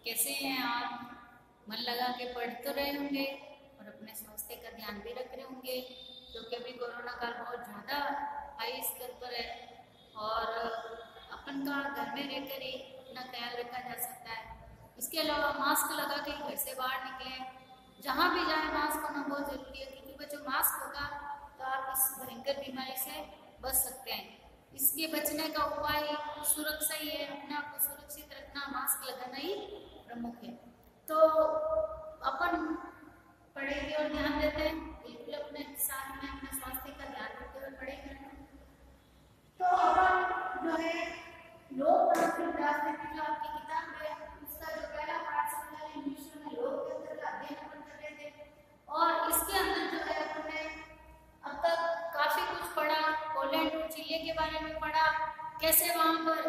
कैसे हैं आप? मन लगा के पढ़ तो रहे होंगे और अपने स्वास्थ्य का ध्यान भी रख रहे होंगे, क्योंकि अभी कोरोना काल बहुत ज़्यादा हाई स्तर पर है और अपन का घर में रहकर ही अपना ख्याल रखा जा सकता है। इसके अलावा मास्क लगा के घर से बाहर निकले, जहाँ भी जाए मास्क होना बहुत ज़रूरी है, क्योंकि जो मास्क होगा तो आप इस भयंकर बीमारी से बच सकते हैं। इसके बचने का उपाय सुरक्षा ही है, अपने आप को सुरक्षित रखना, मास्क लगाना ही प्रमुख है। तो अपन पढ़ाई और ध्यान देते हैं, बिल्कुल अपने साथ में अपने स्वास्थ्य का ध्यान रखते हुए पढ़ाई करना। तो अपन जो है लोकतांत्रिक राजनीति जो आपकी किताब है उसका जो पहला पाठ समझा इंग्लिश में लोकतंत्र का अध्ययन अपन कर रहे थे, और इसके अंदर जो है अपन ने अब तक काफी कुछ पढ़ा। पोलैंड और चिली के बारे में पढ़ा, कैसे वहां पर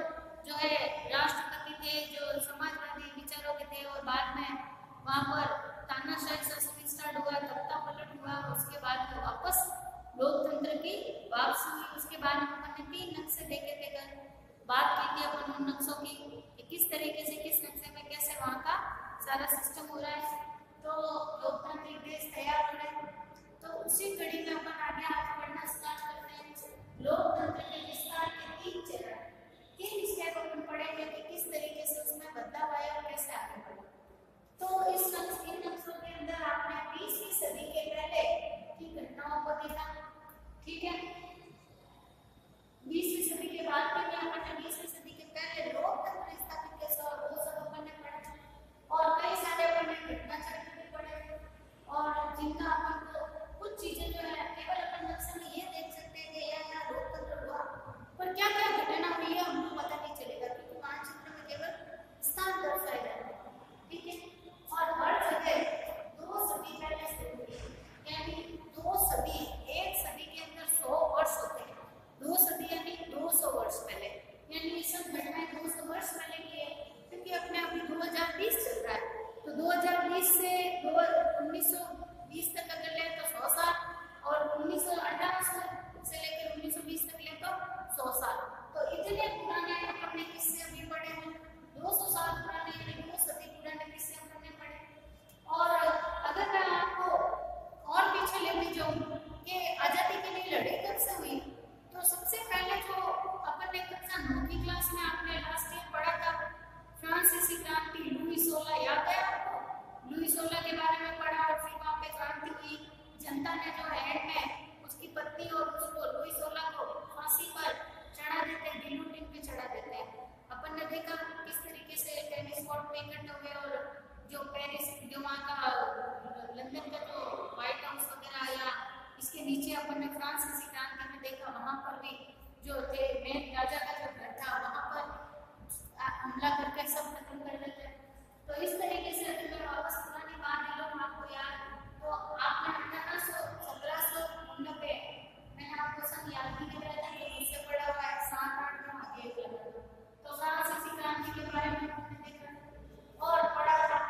जो है राष्ट्रपति थे जो समाजवादी विचारों के थे, और बाद में वहां पर तानाशाही शासन स्टार्ट हुआ, तख्ता पलट हुआ, उसके बाद में वापस लोकतंत्र की वापसी हुई। उसके बाद में अपन ने 3 नक्शे देखे थे, बात की थी अपन उन नक्शों की कि किस तरीके से किस नक्शे में कैसे वहां का सारा सिस्टम हो रहा है, तो लोकतांत्रिक देश तैयार हो रहे हैं। तो उसी कड़ी में अपन आगे आज पढ़ना स्टार्ट करते हैं। लोकतंत्र के विस्तार के 3 चरण, 3 स्टेप अपन पढ़ेंगे कि किस तरीके से उसमें बदलाव आया और कैसे आगे बढ़े। तो इस नक्शों के अंदर आपने 20वीं सदी के पहले की घटनाओं को देखा, ठीक है। 20वीं सदी के बाद में अपन ने 20वीं सदी के पहले लोकतंत्र स्थापित कैसे और वो सब अपन ने पढ़ा, और कई सारे अपन ने घटना चक्र भी पढ़े, और जिनका अपन को कुछ चीजें जो है केवल अपन नक्शे में ये देख सकते हैं कि यह लोकतंत्र हुआ, पर क्या क्या घटना हुई है हमको पता नहीं चलेगा, क्योंकि मानचित्र में केवल स्थान दर्शाए जाते हैं, ठीक है। और हर जगह 2 सदी पहले से हुई, यानी 2 सदी, एक सदी के अंदर 100 वर्ष होते हैं, 2 सदी यानी 200 वर्ष पहले, यानी ये सब घटनाएं 200 वर्ष पहले की है, क्योंकि अपने अभी 2020 चल रहा है, तो 2020 से 1920 तक अगर ले तो 100 साल, और 1958 से लेकर 1920 तक ले तो 100 साल। तो इतने पुराने अपने किस्से अभी पढ़े हैं, 200 साल पुराने यानी 2 सदी पुराने किस्से हमने पढ़े। और अगर मैं आपको और पीछे लेने जाऊं कि आजादी के लिए लड़ाई कब से हुई, तो सबसे पहले जो अपन ने कक्षा 9 की क्लास में आपने लास्ट ईयर पढ़ा था, फ्रांसीसी क्रांति, लुई 16, याद है आपको? लुई 16 के बारे में पढ़ा, और फिर वहां पे क्रांति हुई, जनता ने जो है में उसकी पत्नी और उसको लुई 16 को फांसी पर चढ़ा देते, गिलोटिन पे चढ़ा देते हैं। अपन ने देखा किस तरीके से टेनिस कोर्ट में इकट्ठे हुए, और जो पेरिस, जो वहाँ का लंदन का जो व्हाइट हाउस वगैरह, या इसके नीचे अपन ने फ्रांसीसी क्रांति में देखा, वहां पर भी जो थे मेन राजा का जो घर था वहां पर हमला करके सब खत्म कर देते हैं। तो इस तरीके से अगर मैं वापस पुरानी बात ले लूँ आपको याद, तो आपने 1790 मैंने आपको सन याद भी नहीं रहता, तो मुझसे पढ़ा हुआ है 7-8 में आगे एक लगा, तो फ्रांसीसी क्रांति के बारे में हमने देखा और पढ़ा था,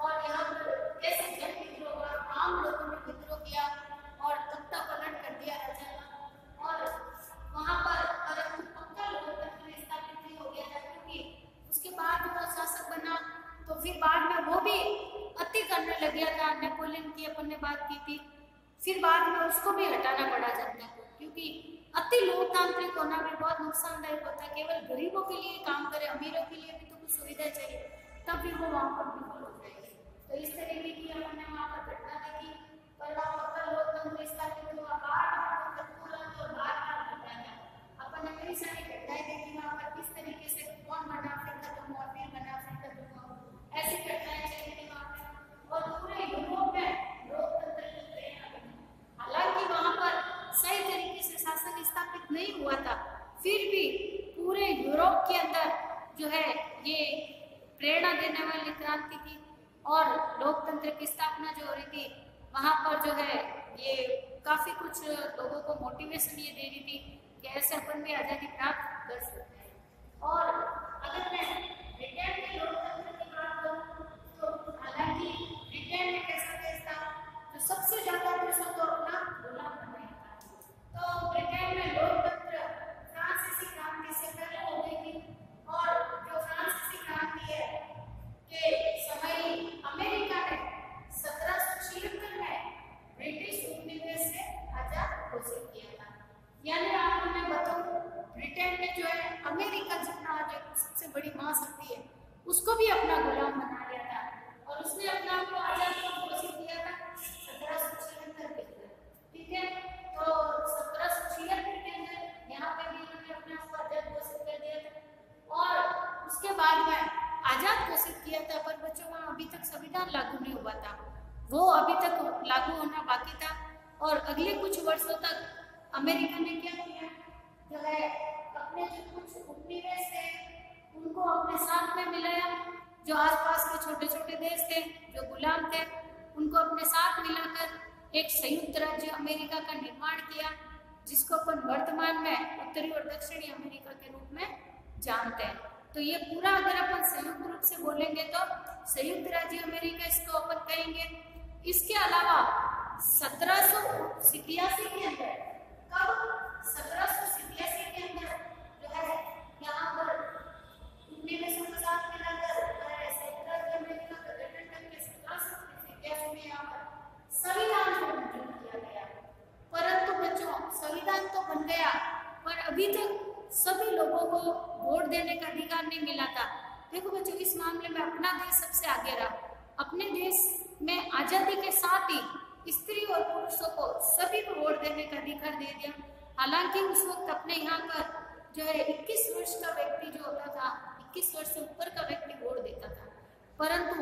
और यहाँ पर कैसे जन विद्रोह हुआ, आम लोगों ने विद्रोह किया और तख्ता पलट कर दिया राजा का, और वहाँ पर पक्का लोकतंत्र स्थापित नहीं हो गया था, क्योंकि उसके बाद वो शासक बना तो फिर बाद में वो भी अति करने लग गया था। नेपोलियन की अपन ने बात की थी, फिर बाद में उसको भी हटाना पड़ा जनता को, क्योंकि अति लोकतांत्रिक होना भी बहुत नुकसानदायक होता है। केवल गरीबों के लिए काम करे, अमीरों के लिए भी तो कुछ सुविधा चाहिए, तब भी वो वहाँ पर विफल हो जाएगी। तो इस तरीके की अपन ने वहाँ पर घटना देखी, पर वहाँ पक्का लोकतंत्र स्थापित हुआ, अपन ने कई सारी घटनाएं देखी वहाँ पर, किस तरीके से कौन बना फिर खत्म हुआ, फिर बना फिर खत्म हुआ, ऐसी घटनाएं चली थी वहाँ पे। और पूरे यूरोप में लोकतंत्र की प्रेरणा बनी, हालांकि वहाँ पर सही तरीके से शासन स्थापित नहीं हुआ था, फिर भी पूरे यूरोप के अंदर जो है ये प्रेरणा देने वाली क्रांति थी, और लोकतंत्र की स्थापना जो हो रही थी वहाँ पर जो है ये काफी कुछ लोगों को मोटिवेशन ये दे रही थी कि ऐसे अपन भी आजादी प्राप्त कर सकते हैं। और अगर मैं ब्रिटेन के लोकतंत्र की बात करूं, तो हालांकि ब्रिटेन में कैसा देश था जो सबसे ज्यादा देशों को अपना गुलाम बनाया था, तो ब्रिटेन में लोकतंत्र फ्रांसीसी क्रांति से पहले हो गई थी, और जो फ्रांसीसी क्रांति है के वो अभी तक लागू होना बाकी था। और अगले कुछ वर्षों तक अमेरिका ने क्या किया, जो है अपने जो कुछ उपनिवेश थे उनको अपने साथ में मिलाया, जो आसपास के छोटे छोटे देश थे जो गुलाम थे उनको अपने साथ मिलाकर एक संयुक्त राज्य अमेरिका का निर्माण किया, जिसको अपन वर्तमान में उत्तरी और दक्षिणी अमेरिका के रूप में जानते हैं। तो ये पूरा अगर अपन संयुक्त रूप से बोलेंगे तो संयुक्त राज्य अमेरिका इसको अपन कहेंगे। इसके अलावा 1787 के अंदर, कब 1787 के अंदर जो है यहाँ पर उपनिवेशों के साथ मिलाकर संयुक्त राज्य अमेरिका का गठन करके 1787 में यहाँ पर संविधान को मंजूर किया गया। परंतु बच्चों संविधान तो बन गया पर अभी तक सभी लोगों को वोट देने का अधिकार नहीं मिला था। देखो बच्चों इस मामले में अपना देश सबसे आगे रहा। अपने देश में आजादी के साथ ही स्त्री और पुरुषों को सभी को वोट देने का अधिकार दे दिया। हालांकि उस वक्त अपने यहाँ पर जो है 21 वर्ष का व्यक्ति जो होता था, 21 वर्ष से ऊपर का व्यक्ति वोट देता था, परंतु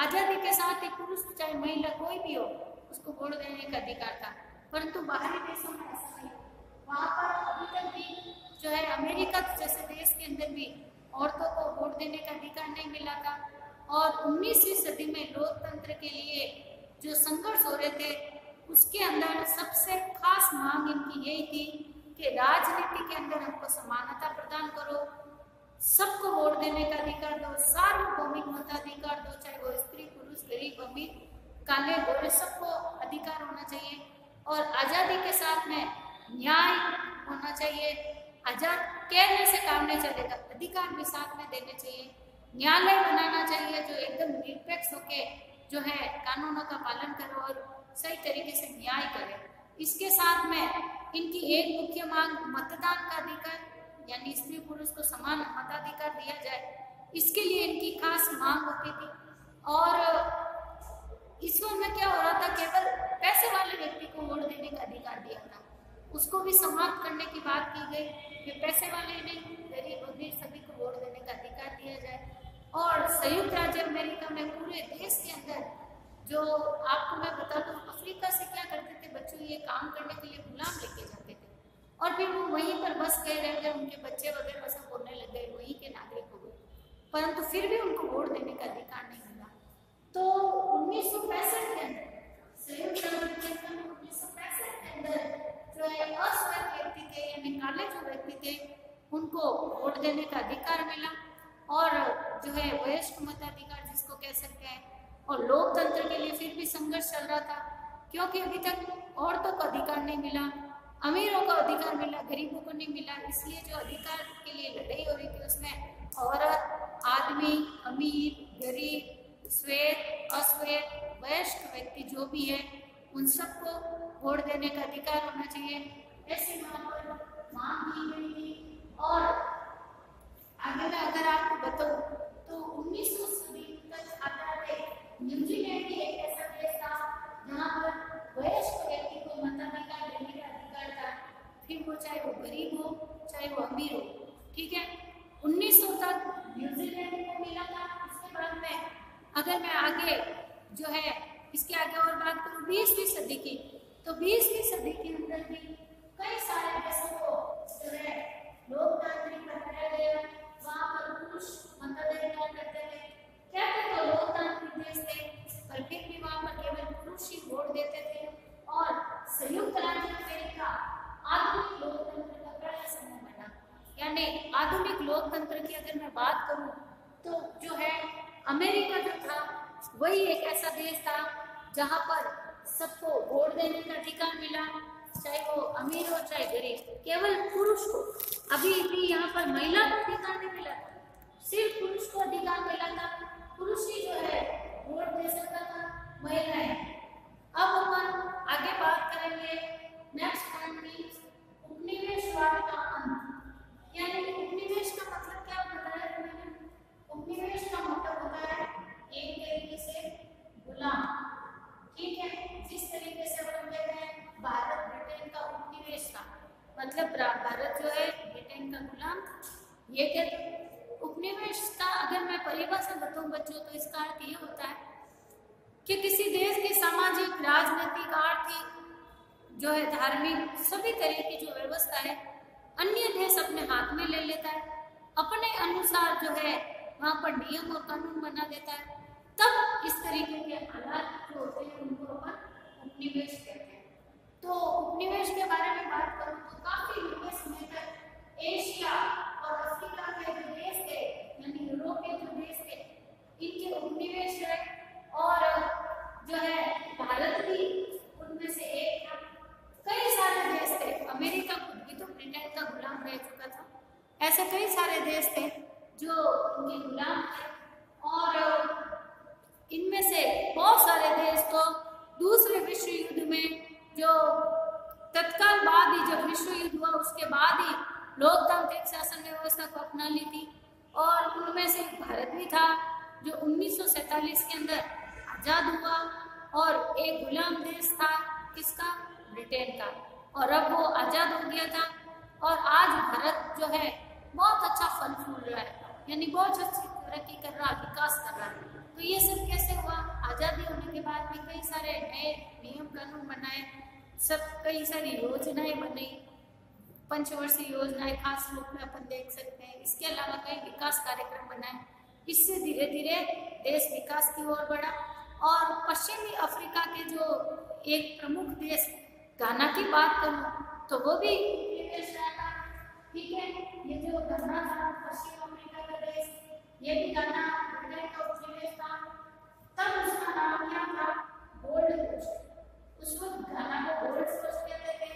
आजादी के साथ ही पुरुष चाहे महिला कोई भी हो उसको वोट देने का अधिकार था। परंतु बाहरी देशों में ऐसा नहीं, वहाँ पर अभी तक भी जो है अमेरिका जैसे देश के अंदर भी औरतों को वोट देने का अधिकार नहीं मिला था। और 19वीं सदी में लोकतंत्र के लिए जो संघर्ष हो रहे थे उसके अंदर सबसे खास मांग इनकी यही थी कि राजनीति के अंदर हमको समानता प्रदान करो, सबको वोट देने का अधिकार दो, सार्वभौमिक मताधिकार दो, चाहे वो स्त्री पुरुष गरीब अमीर काले गोरे सबको अधिकार होना चाहिए। और आजादी के साथ में न्याय होना चाहिए, आजाद कहने से काम नहीं चलेगा, अधिकार भी साथ में देने चाहिए। न्यायालय बनाना चाहिए जो एकदम निरपेक्ष होके जो है कानूनों का पालन करे और सही तरीके से न्याय करे। इसके साथ में इनकी एक मुख्य मांग मतदान का अधिकार, यानी स्त्री पुरुष को समान मताधिकार दिया जाए, इसके लिए इनकी खास मांग होती थी। और इस वक्त में क्या हो रहा था, केवल पैसे वाले व्यक्ति को वोट देने का अधिकार दिया था, उसको भी समाप्त करने की बात की गई कि पैसे वाले नहीं गरीब अमीर सभी को वोट देने का अधिकार दिया जाए। और संयुक्त राज्य अमेरिका में पूरे देश के अंदर जो आपको मैं बता दूं, अफ्रीका से क्या करते थे बच्चों, ये काम करने के लिए गुलाम लेके जाते थे और फिर वो वहीं पर बस गए रह गए, उनके बच्चे वगैरह सब बोलने लग गए, वहीं के नागरिक हो गए, परंतु फिर भी उनको वोट देने का अधिकार नहीं मिला। तो 1965 के अंदर संयुक्त राज्य अमेरिका में 1965 के अंदर जो है असहाय व्यक्ति थे यानी काले जो व्यक्ति थे उनको वोट देने का अधिकार मिला। और जो है वयस्क मताधिकार जिसको कह सकते हैं। और लोकतंत्र के लिए फिर भी संघर्ष चल रहा था, क्योंकि अभी तक औरतों को अधिकार नहीं मिला, अमीरों को अधिकार मिला, गरीबों को नहीं मिला। इसलिए जो अधिकार के लिए लड़ाई हो रही थी उसमें औरत, आदमी, अमीर, गरीब, श्वेत, अश्वेत, वयस्क व्यक्ति जो भी है उन सबको वोट देने का अधिकार होना चाहिए, ऐसी मांग की गई थी। और आगे मैं अगर आपको बताऊं तो 19वीं सदी तक आता है न्यूजीलैंड भी एक ऐसा देश था जहाँ पर वयस्क व्यक्ति को मताधिकार देने का अधिकार था, फिर वो चाहे वो गरीब हो चाहे वो अमीर हो, ठीक है। 1900 तक न्यूजीलैंड को मिला था। उसके बाद में अगर मैं आगे जो है इसके आगे और बात करूँ 20वीं सदी की, तो 20वीं सदी के अंदर भी कई सारे देशों को जो है लोकतांत्रिक बनाया गया। वहाँ पर पुरुष मताधिकार करते थे, कहते तो लोकतांत्रिक देश थे पर फिर भी वहाँ पर केवल पुरुष ही वोट देते थे। और संयुक्त राज्य अमेरिका आधुनिक लोकतंत्र का पहला समूह बना। यानी आधुनिक लोकतंत्र की अगर मैं बात करूँ तो जो है अमेरिका जो था वही एक ऐसा देश था जहाँ पर सबको वोट देने का अधिकार मिला, चाहे वो अमीर हो चाहे गरीब। केवल पुरुष को अभी भी यहाँ पर महिला को अधिकार नहीं मिला था, सिर्फ पुरुष को अधिकार मिला था। पुरुष ही जो है वोट दे सकता था, महिलाएं। अब अपन आगे बात करेंगे नेक्स्ट पॉइंट की उपनिवेशवाद का अंत। यानी उपनिवेश का मतलब क्या होता है मैंने? उपनिवेश का मतलब होता है एक तरीके से गुलाम, ठीक है। जिस तरीके से अपन कहते हैं भारत ब्रिटेन का उपनिवेश था, मतलब भारत जो है ब्रिटेन का गुलाम था, ये कहते। उपनिवेश का अगर मैं परिभाषा बताऊं बच्चों तो इसका अर्थ ये होता है कि किसी देश की सामान्य राजनीतिक, आर्थिक, जो है धार्मिक, सभी तरह की जो व्यवस्था है अन्य देश अपने हाथ में ले लेता है, अपने अनुसार जो है वहां पर नियम और कानून बना देता है। तब इस तरीके के हालात जो होते हैं उनको अपन उपनिवेश कहते हैं। तो उपनिवेश के बारे में बात करूं तो काफी लंबे समय तक एशिया और अफ्रीका के जो देश थे, यानी यूरोप के जो देश थे, इनके उपनिवेश रहे। और जो है भारत भी उनमें से एक था। कई सारे देश थे, अमेरिका खुद भी तो ब्रिटेन का गुलाम रह चुका था। ऐसे कई सारे देश थे जो उनके गुलाम थे। और इनमें से बहुत सारे देश तो दूसरे विश्व युद्ध में, जो तत्काल बाद ही जब विश्व युद्ध हुआ उसके बाद ही लोकतांत्रिक शासन व्यवस्था को अपना ली थी। और उनमें से भारत भी था जो 1947 के अंदर आजाद हुआ और एक गुलाम देश था, किसका? ब्रिटेन का। और अब वो आजाद हो गया था और आज भारत जो है बहुत अच्छा फल फूल रहा है, यानी बहुत अच्छी तरक्की कर रहा है, विकास कर रहा है। तो ये सब कैसे हुआ? आजादी होने के बाद भी कई सारे नए नियम कानून बनाए, सब कई सारी योजनाएं बनी, पंचवर्षीय योजनाएं खास रूप में अपन देख सकते हैं। इसके अलावा कई विकास कार्यक्रम बनाए। इससे धीरे धीरे देश विकास की ओर बढ़ा। और पश्चिमी अफ्रीका के जो एक प्रमुख देश घाना की बात करूं तो वो भी उपनिवेश रहा था। ठीक है, ये जो घाना था पश्चिम अफ्रीका का देश, ये भी घाना ब्रिटेन का उपनिवेश था। तब उसका नाम क्या था? Gold Coast. उस वक्त घाना को गोल्ड कोस्ट कहते थे।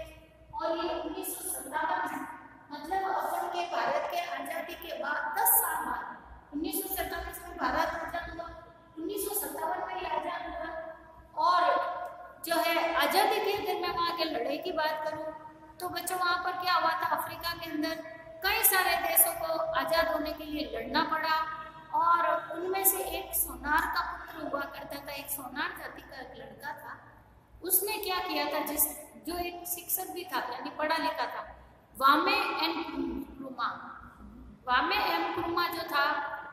और ये 1957 में, मतलब अपन के भारत के आजादी के बाद 10 साल बाद, 1947 में भारत आजाद हुआ, 1957 में ये आजाद हुआ। और जो है आजादी के अगर मैं वहाँ के लड़ाई की बात करूँ तो बच्चों वहाँ पर क्या हुआ था? अफ्रीका के अंदर कई सारे देशों को आजाद होने के लिए लड़ना पड़ा। और उनमें से एक सोनार का पुत्र हुआ करता था, एक सोनार जाति का एक लड़का था। उसने क्या किया था, जो एक शिक्षक भी था, यानी पढ़ा लिखा था, वामे एन क्रुमा। वामे एन क्रुमा जो था,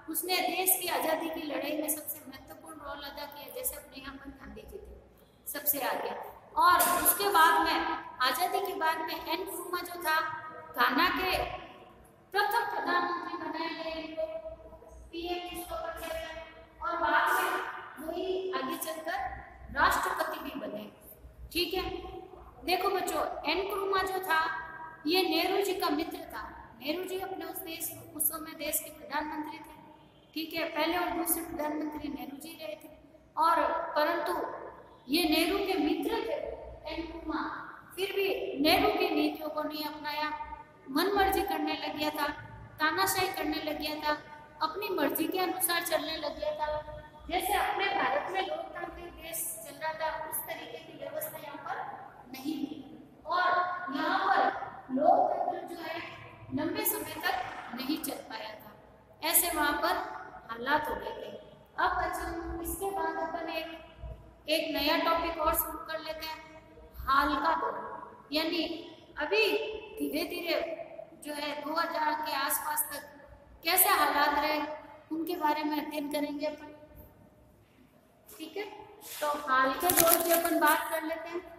उसने देश की आजादी की लड़ाई में सबसे महत्वपूर्ण रोल अदा किया। जैसे अपने यहाँ पर गांधी जी थे सबसे आगे। और उसके बाद में आजादी के बाद में एन क्रुमा जो था, घाना के प्रथम प्रधानमंत्री बनाए गए, पीएम जिसको कहते हैं। और बाद में वही आगे चलकर राष्ट्रपति भी बने। ठीक है, देखो बच्चों, एन क्रुमा जो था ये नेहरू जी का मित्र था। नेहरू जी अपने उस समय देश के प्रधानमंत्री थे। ठीक है, पहले और दूसरे प्रधानमंत्री नेहरू जी रहे थे। और परंतु ये नेहरू के मित्र थे एन क्रुमा, फिर भी नेहरू की नीतियों को नहीं अपनाया, मन मर्जी करने लग गया था, तानाशाही करने लग गया था, अपनी मर्जी के अनुसार चलने लग गया था। जैसे अपने भारत में लोकतांत्रिक देश चल रहा था उस तरीके की व्यवस्था यहाँ पर नहीं थी। और यहाँ पर लोकतंत्र जो है लंबे समय तक नहीं चल पाया था। ऐसे वहाँ पर हालात हो गए थे। अब बच्चों इसके बाद अपन एक नया टॉपिक और शुरू कर लेते हैं, हाल का दौर। यानी अभी धीरे धीरे जो है 2000 के आसपास तक कैसे हालात रहे उनके बारे में अध्ययन करेंगे अपन। ठीक है, तो हाल के दौर की अपन बात कर लेते हैं।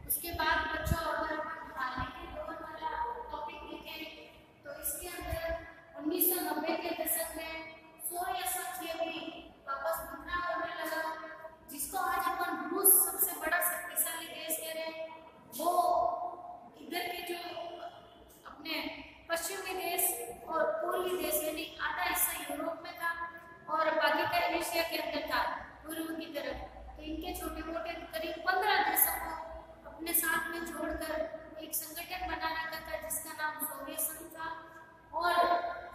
उसके बाद बच्चों अगर अपन हाल के दौर वाला टॉपिक देखें तो इसके अंदर 1990 के दशक में सोवियत संघ भी वापस बिखरा होने लगा, जिसको आज अपन रूस सबसे बड़ा शक्तिशाली देश कह रहे हैं। वो इधर के जो अपने पश्चिमी देश और पूर्वी देश यानी आधा हिस्सा यूरोप में था और बाकी का एशिया के अंदर था पूर्व की तरफ। तो इनके छोटे मोटे करीब 15 देशों को अपने साथ में जोड़कर एक संगठन बना रखा था जिसका नाम सोवियत संघ था। और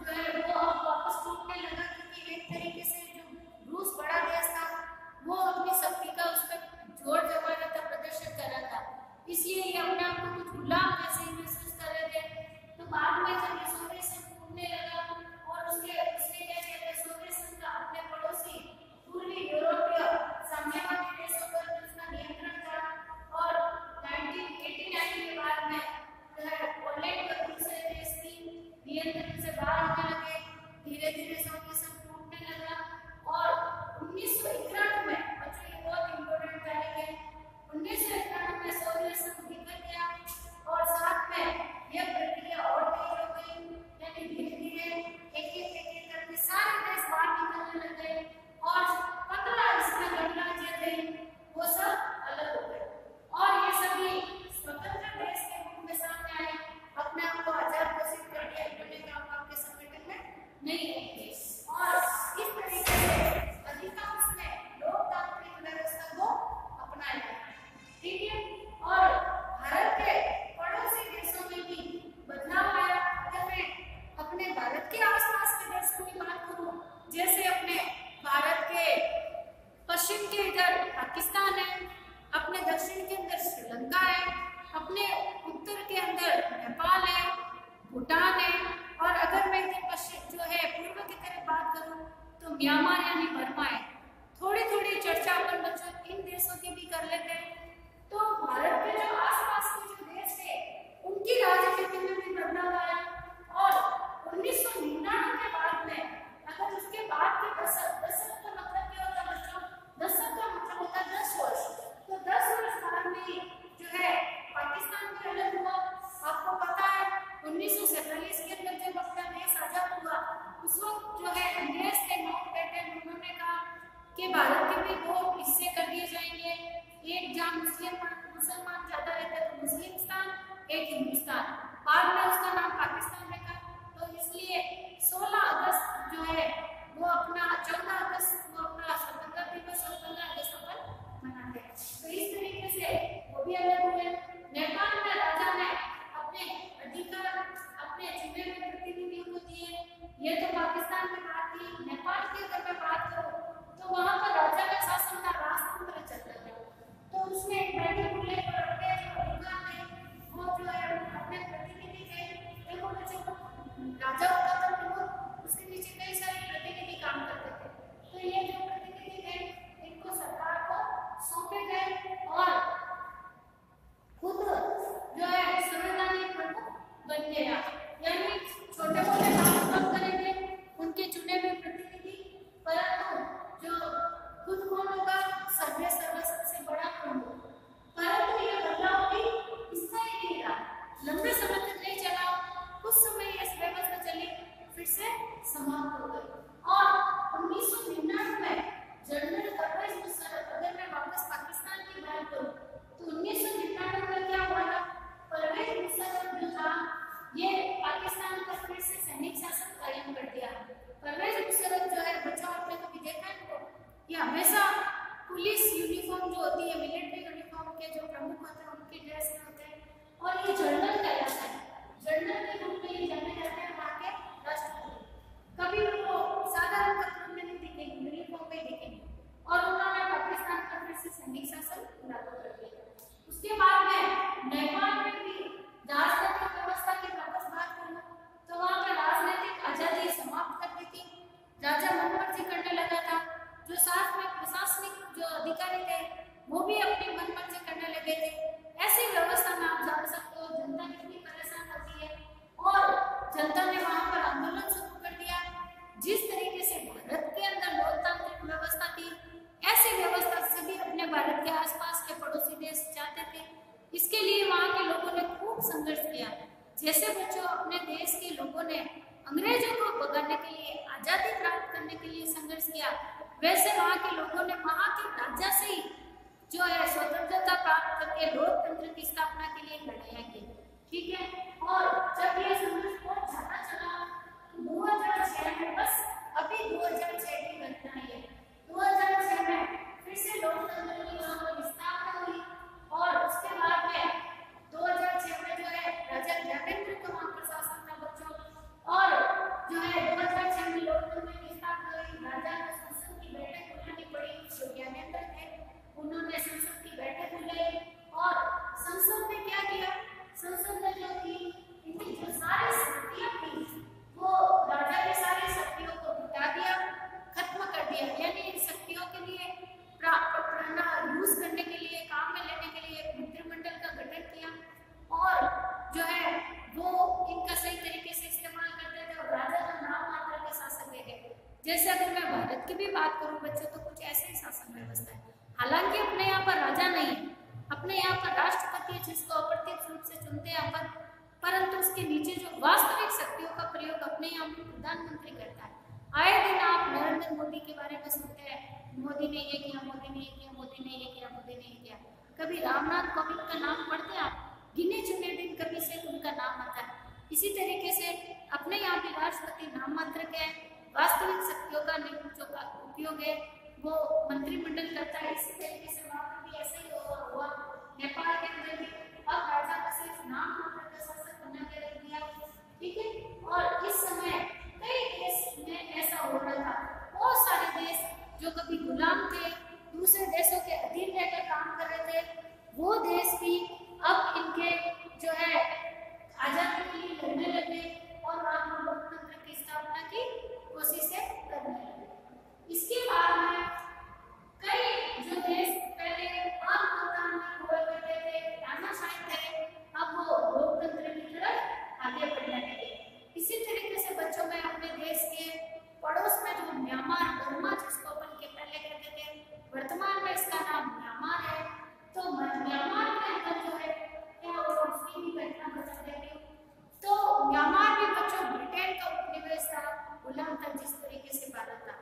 जो है वो अब वापस टूटने लगा क्योंकि एक तरीके से जो रूस बड़ा देश था वो अपनी शक्ति का उस पर जोर जमा रहा था, प्रदर्शन कर रहा था, इसलिए ये अपने आप को कुछ गुलाम जैसे ही महसूस कर रहे थे। तो बाद में जब ये सोवियत संघ टूटने लगा और उसने क्या किया था, सोवियत संघ का अपने पड़ोसी पूर्वी यूरोपीय अपने दक्षिण के अंदर श्रीलंका है, अपने उत्तर के अंदर नेपाल है, भूटान है, और अगर मैं इधर पश्चिम जो है पूर्व की तरफ बात करूं तो म्यांमार यानी बर्मा है। थोड़ी थोड़ी चर्चा अपन बच्चों इन देशों की भी कर लेते हैं। तो भारत के जो आसपास के जो देश है उनकी राजनीति में भी बदलाव आया, और 1999 के बाद में अगर उसके बाद के दशक का मतलब क्या होता है बच्चों, दशक का मतलब होता है 10 वर्ष, तो 10 वर्ष बाद में जो है पाकिस्तान भी अलग हुआ। आपको पता है 1947 के अंदर जब अपना देश आजाद हुआ उस वक्त जो है अंग्रेज थे माउंटबेटन, उन्होंने कहा कि भारत के भी 2 हिस्से कर दिए जाएंगे, एक जहाँ मुसलमान ज्यादा रहते हैं तो मुस्लिमिस्तान, एक हिंदुस्तान। बाद में उसका नाम पाकिस्तान रखा। तो इसलिए 16 अगस्त जो है वो अपना 14 अगस्त वो अपना स्वतंत्रता दिवस और 15 अगस्त अपन मनाते हैं। तो इस तरीके से वो भी अलग हुए। नेपाल में राजा ने अपने अधिकार अपने चुने हुए प्रतिनिधियों को दिए। ये तो पाकिस्तान में बात थी। नेपाल की अगर मैं बात करूँ तो वहाँ पर राजा का शासन था, राजतंत्र चलता था। तो उसमें बैठे हुए अपने जो अधिकार थे वो जो है अपने प्रतिनिधि थे। देखो बच्चों राजा होता था तो उसके नीचे कई सारे प्रतिनिधि काम करते थे। तो ये जो प्रतिनिधि थे इनको सरकार को सौंपे गए और खुद जो है संवैधानिक प्रमुख बन गया, यानी छोटे मोटे काम कम करेंगे उनके चुने हुए प्रतिनिधि, परंतु जो खुद कौन होगा सर्वे सर्वा सबसे बड़ा कौन होगा। परंतु ये बदलाव भी स्थायी नहीं रहा, लंबे समय तक नहीं चला। कुछ समय इस व्यवस्था चली फिर से समाप्त हो गई। और 1999 में जनरल परवेज मुशर्रफ, अगर मैं वापस पाकिस्तान की बात करूं तो 1999 में क्या हुआ था, परवेज मुशर्रफ जो था ये पाकिस्तान पर फिर से सैनिक शासन कायम कर दिया। परवेज मुशर्रफ जो है बच्चों आपने कभी देखा है इनको, ये हमेशा पुलिस यूनिफॉर्म जो होती है मिलिट्री यूनिफॉर्म के जो प्रमुख होते हैं उनकी ड्रेस में होते हैं, और ये जनरल कहलाता है। जनरल के रूप में ये जाने जाते हैं वहाँ के राष्ट्रपति। कभी वो साधारण कपड़ों में नहीं दिखेंगे, यूनिफॉर्म में दिखेंगे। और उन्होंने पाकिस्तान पर फिर से सैनिक शासन लागू कर दिया। उसके बाद में नेपाल में भी राजनीतिक व्यवस्था की वापस बात करूँ तो वहाँ पर राजनीतिक आजादी समाप्त कर दी थी। राजा मनमर्जी करने लगा था। जो साथ में प्रशासनिक जो अधिकारी थे वो भी अपनी मनमर्जी करने लगे थे। ऐसी व्यवस्था में आप जान सकते हो जनता कितनी परेशान होती है, और जनता ने वहां पर आंदोलन शुरू कर दिया। जिस तरीके से भारत के अंदर लोकतांत्रिक व्यवस्था थी ऐसी व्यवस्था सभी अपने भारत के आसपास के पड़ोसी देश चाहते थे। इसके लिए वहाँ के लोगों ने खूब संघर्ष किया। जैसे बच्चों अपने देश के लोगों ने अंग्रेजों को भगाने के लिए, आजादी प्राप्त करने के लिए संघर्ष किया, वैसे वहाँ के लोगों ने वहाँ के राजा से ही जो है स्वतंत्रता प्राप्त करके लोकतंत्र की स्थापना के लिए लड़ाई की। ठीक है, और जब ये संघर्ष बहुत ज्यादा चला 2006 में, बस अभी 2006 की घटना है, 2006 में फिर से लोकतंत्र की वहाँ पर स्थापना हुई। और उसके बाद में 2006 में जो है राजा ज्ञानेंद्र का वहाँ पर शासन था बच्चों, और जो है 2006 में लोकतंत्र की स्थापना हुई। राजा को संसद की बैठक बुलानी पड़ी, जो ज्ञानेंद्र थे उन्होंने संसद की बैठक बुलाई। और संसद ने क्या किया, संसद ने जो थी इनकी जो सारी शक्तियां थी वो राजा की सारी शक्तियों को हटा दिया, खत्म कर दिया। यानी इन शक्तियों के लिए यूज करने के लिए, काम में लेने के लिए मंत्रिमंडल का गठन किया, और जो है वो इनका सही तरीके से इस्तेमाल करते थे, और राजा का नाम मात्र के शासक रह गए। जैसे अगर मैं भारत की भी बात करूं बच्चों तो कुछ ऐसे ही शासन व्यवस्था है। हालांकि अपने यहाँ पर राजा नहीं है, अपने यहाँ पर राष्ट्रपति है जिसको अप्रत्यक्ष रूप से चुनते हैं अपन, परंतु उसके नीचे जो वास्तविक शक्तियों का प्रयोग अपने यहाँ पर प्रधानमंत्री करता है। आए दिन आप नरेंद्र मोदी के बारे में सुनते हैं, मोदी ने ये किया, मोदी ने ये किया, मोदी ने ये किया, मोदी ने ये किया। कभी रामनाथ कोविंद का नाम पढ़ते हैं आप, गिने चुने दिन कभी से उनका नाम आता है। इसी तरीके से अपने यहाँ भी राष्ट्रपति नाम मात्र के, वास्तविक शक्तियों का जो उपयोग है वो मंत्रिमंडल करता है। इसी तरीके से वहाँ पर भी ऐसा ही हुआ। नेपाल के अंदर भी अब राजा का सिर्फ नाम मात्र का शासक बना के रख दिया। ठीक है, और इस समय कई देश में ऐसा हो रहा था। बहुत सारे देश जो कभी गुलाम थे, दूसरे देशों के अधीन रहकर काम कर रहे थे, वो देश भी अब इनके जो है आजादी के लिए लड़ने लगे और वहां पर लोकतंत्र की स्थापना की कोशिशें करने लगे। इसके बाद में कई जो देश पहले अलोकतांत्रिक हुआ करते थे, तानाशाही थे, अब वो लोकतंत्र की तरफ आगे बढ़ने लगे। इसी तरीके से बच्चों में अपने देश के पड़ोस में जो म्यांमार बर्मा जिसको अपन के पहले कहते थे, वर्तमान में इसका नाम म्यांमार है। तो म्यांमार के अंदर जो है क्या वो उसकी भी घटना बता देती हूँ। तो म्यांमार में बच्चों ब्रिटेन का उपनिवेश था, गुलाम था जिस तरीके से भारत था।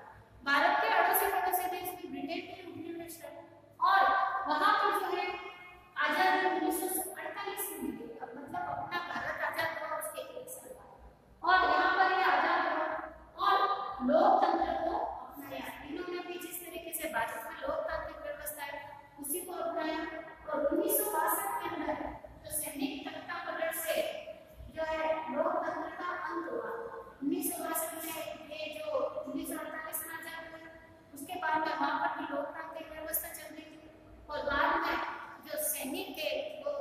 भारत के पड़ोसी देश भी ब्रिटेन के उपनिवेश है और वहां पर जो है आजादी 1948 में मिली। मतलब अपना भारत आजाद हुआ उसके 1 साल बाद और यहाँ पर ये आजाद हुआ और लोकतंत्र को अपनाया। इन्होंने भी जिस तरीके से भारत में लोकतांत्रिक व्यवस्था है उसी को अपनाया और 1962 के अंदर जो सैनिक तख्तापलट से जो है लोकतंत्र का अंत हुआ। 1962 में ये जो 1948 में आजाद हुए उसके बाद में वहां पर भी लोकतांत्रिक व्यवस्था चल रही थी और बाद में जो सैनिक थे वो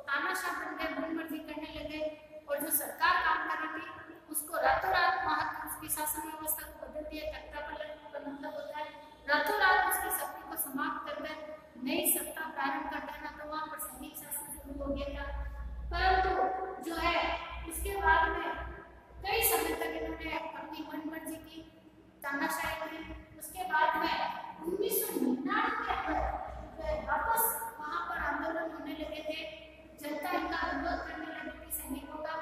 तानाशाह बन गए, मनमर्जी करने लगे और जो सरकार काम कर रही थी उसको रातों रात वहां उसकी शासन व्यवस्था को बदल दिया। तख्तापलट का मतलब होता है रातों रात उसकी शक्ति को समाप्त करकर नई सत्ता प्रारंभ कर देना। तो वहां पर सैनिक शासन शुरू हो गया था, परंतु जो है उसके बाद में कई समय तक इन्होंने अपनी मनमर्जी की, तानाशाही की। उसके बाद में 1999 के अंदर वापस वहां पर आंदोलन होने लगे थे, जनता इनका विरोध करने लगी थी सैनिकों का।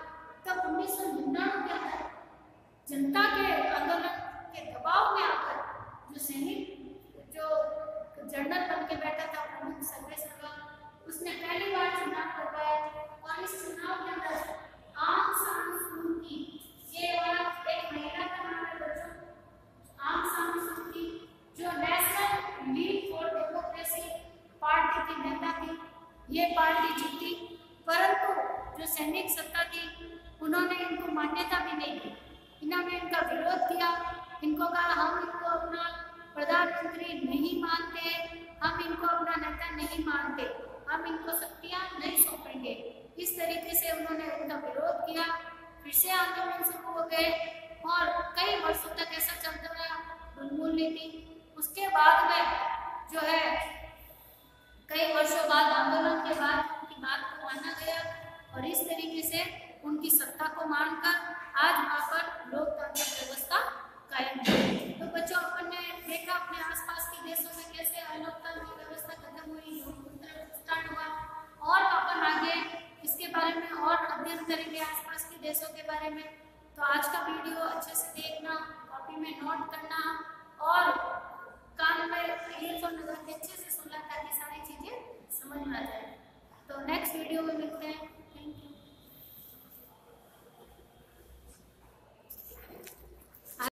तब 1999 के अंदर जनता के आंदोलन के दबाव में आकर जो सैनिक जो जनरल बन के बैठा था प्रमुख सर्वे सर्वा, उसने पहली बार चुनाव करवाया और इस चुनाव के अंदर आंग सान सू की, ये वाला एक महिला का नाम है बच्चों, आंग सान सू की, जो national league for democracy party की नेता थी, ये पार्टी जीती। परंतु जो सैनिक सत्ता थी उन्होंने इनको मान्यता भी नहीं दी। इन्होंने इनका विरोध किया, इनको कहा हम इनको अपना प्रधानमंत्री नहीं मानते, हम इनको अपना नेता नहीं मानते, हम इनको शक्तियां नहीं सौंपेंगे। इस तरीके से उन्होंने उनका विरोध किया। फिर से आंदोलन शुरू हो गए और कई वर्षों तक ऐसा चलता रहा, उन्मूल नीति। उसके बाद में जो है कई वर्षों बाद आंदोलन के बाद उनकी बात को माना गया और इस तरीके से उनकी सत्ता को मानकर आज वहां पर लोकतांत्रिक व्यवस्था कायम है। तो बच्चों अपन ने देखा अपने आसपास के देशों में कैसे अलोकतांत्रिक व्यवस्था खत्म हुई, लोकतंत्र स्टार्ट हुआ और अपन आगे इसके बारे में और अध्ययन करेंगे आसपास के देशों के बारे में। तो आज का वीडियो अच्छे से देखना, कॉपी में नोट करना और कान में ईयरफोन लगा के अच्छे से सुनना ताकि सारी चीजें